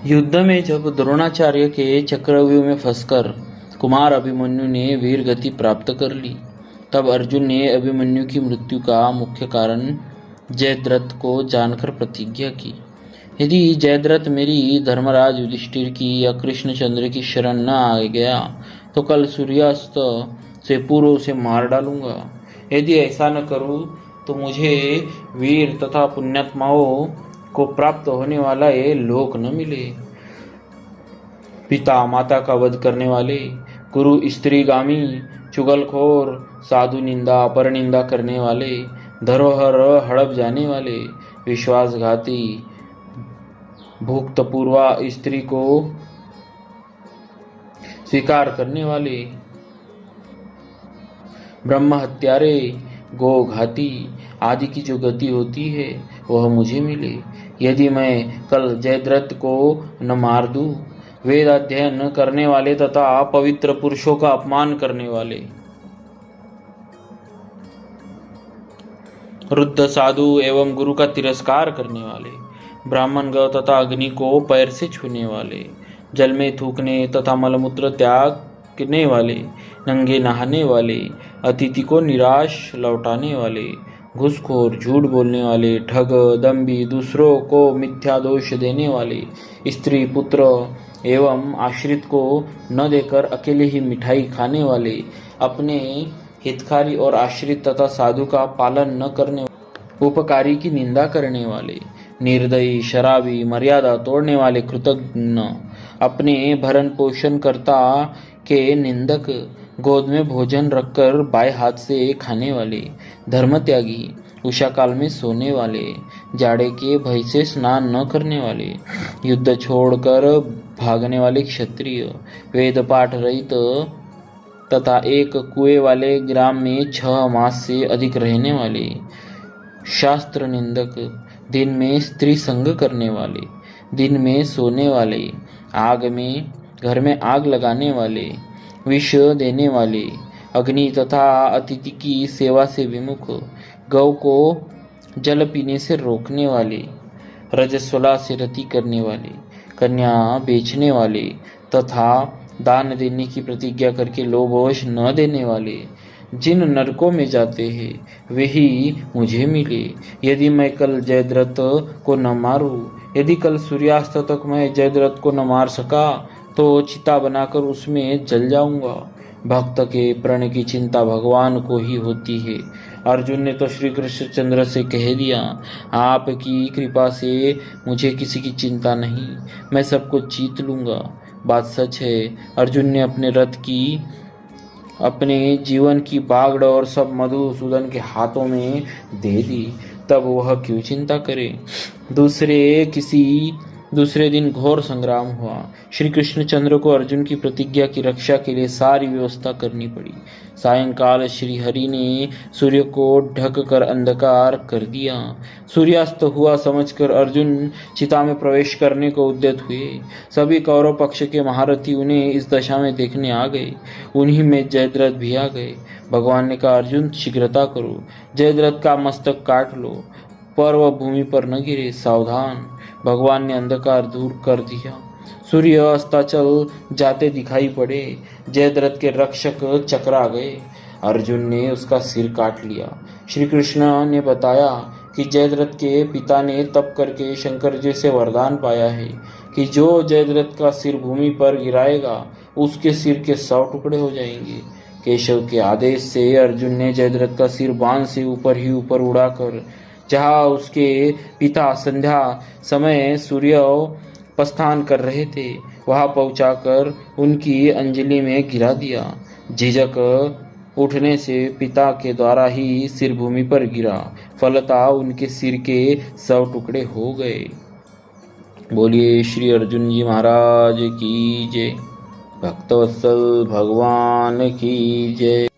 युद्ध में जब द्रोणाचार्य के चक्रव्यूह में फंसकर कुमार अभिमन्यु ने वीर गति प्राप्त कर ली, तब अर्जुन ने अभिमन्यु की मृत्यु का मुख्य कारण जयद्रथ को जानकर प्रतिज्ञा की। यदि जयद्रथ मेरी धर्मराज युधिष्ठिर की या कृष्णचंद्र की शरण न आ गया तो कल सूर्यास्त से पूर्व उसे मार डालूंगा। यदि ऐसा न करूं तो मुझे वीर तथा पुण्यात्माओं को प्राप्त होने वाला ये लोक न मिले। पिता माता का वध करने वाले, गुरु स्त्रीगामी, चुगलखोर, साधु निंदा परनिंदा करने वाले, धरोहर हड़प जाने वाले, विश्वासघाती, भूतपूर्वा स्त्री को स्वीकार करने वाले, ब्रह्म हत्यारे, गो घाती आदि की जो गति होती है वह मुझे मिले। यदि मैं कल जयद्रथ को न मार दूं, वेद अध्ययन करने वाले तथा पवित्र पुरुषों का अपमान करने वाले, वृद्ध साधु एवं गुरु का तिरस्कार करने वाले, ब्राह्मण गौ तथा अग्नि को पैर से छूने वाले, जल में थूकने तथा मलमूत्र त्यागने वाले, नंगे नहाने वाले, अतिथि को निराश लौटाने वाले, घूसखोर, झूठ बोलने वाले, ठग, दंभी, दूसरों को मिथ्या दोष देने वाले, स्त्री पुत्र एवं आश्रित को न देकर अकेले ही मिठाई खाने वाले, अपने हितकारी और आश्रित तथा साधु का पालन न करने, उपकारी की निंदा करने वाले, निर्दयी, शराबी, मर्यादा तोड़ने वाले, कृतघ्न, अपने भरण पोषण कर्ता के निंदक, गोद में भोजन रखकर बाएं हाथ से खाने वाले, धर्म त्यागी, उषा काल में सोने वाले, जाड़े के भय से स्नान न करने वाले, युद्ध छोड़कर भागने वाले क्षत्रिय, वेद पाठ रहित तथा एक कुएं वाले ग्राम में 6 मास से अधिक रहने वाले, शास्त्र निंदक, दिन में स्त्री संग करने वाले, दिन में सोने वाले, घर में आग लगाने वाले, विष देने वाले, अग्नि तथा अतिथि की सेवा से विमुख, गौ को जल पीने से रोकने वाले, रजस्वला से रति करने वाले, कन्या बेचने वाले तथा दान देने की प्रतिज्ञा करके लोभवश न देने वाले, जिन नरकों में जाते हैं वे ही मुझे मिले। यदि मैं कल जयद्रथ को न मारूं, यदि कल सूर्यास्त तक मैं जयद्रथ को न मार सका तो चिता बनाकर उसमें जल जाऊंगा। भक्त के प्रण की चिंता भगवान को ही होती है। अर्जुन ने तो श्री कृष्णचंद्र से कह दिया, आपकी कृपा से मुझे किसी की चिंता नहीं, मैं सब कुछ जीत लूंगा। बात सच है। अर्जुन ने अपने रथ की, अपने जीवन की बागडोर सब मधुसूदन के हाथों में दे दी, तब वह क्यों चिंता करे। दूसरे दिन घोर संग्राम हुआ। श्री कृष्णचंद्र को अर्जुन की प्रतिज्ञा की रक्षा के लिए सारी व्यवस्था करनी पड़ी। सायंकाल श्री हरि ने सूर्य को ढक कर अंधकार कर दिया। सूर्यास्त हुआ समझकर अर्जुन चिता में प्रवेश करने को उद्यत हुए। सभी कौरव पक्ष के महारथी उन्हें इस दशा में देखने आ गए। उन्हीं में जयद्रथ भी आ गए। भगवान ने कहा, अर्जुन शीघ्रता करो, जयद्रथ का मस्तक काट लो, पर वह भूमि पर न गिरे, सावधान। भगवान ने अंधकार दूर कर दिया। सूर्य अस्ताचल जाते दिखाई पड़े। जयद्रथ के रक्षक चकरा गए। अर्जुन ने उसका सिर काट लिया। श्री कृष्ण ने बताया कि जयद्रथ के पिता ने तप करके शंकर जी से वरदान पाया है कि जो जयद्रथ का सिर भूमि पर गिराएगा उसके सिर के 100 टुकड़े हो जाएंगे। केशव के आदेश से अर्जुन ने जयद्रथ का सिर बाण से ऊपर ही ऊपर उड़ाकर जहाँ उसके पिता संध्या समय सूर्य प्रस्थान कर रहे थे वहां पहुंचाकर उनकी अंजलि में गिरा दिया। झिझक उठने से पिता के द्वारा ही सिर भूमि पर गिरा। फलतः उनके सिर के 100 टुकड़े हो गए। बोलिए श्री अर्जुन जी महाराज की जय। भक्तवत्सल भगवान की जय।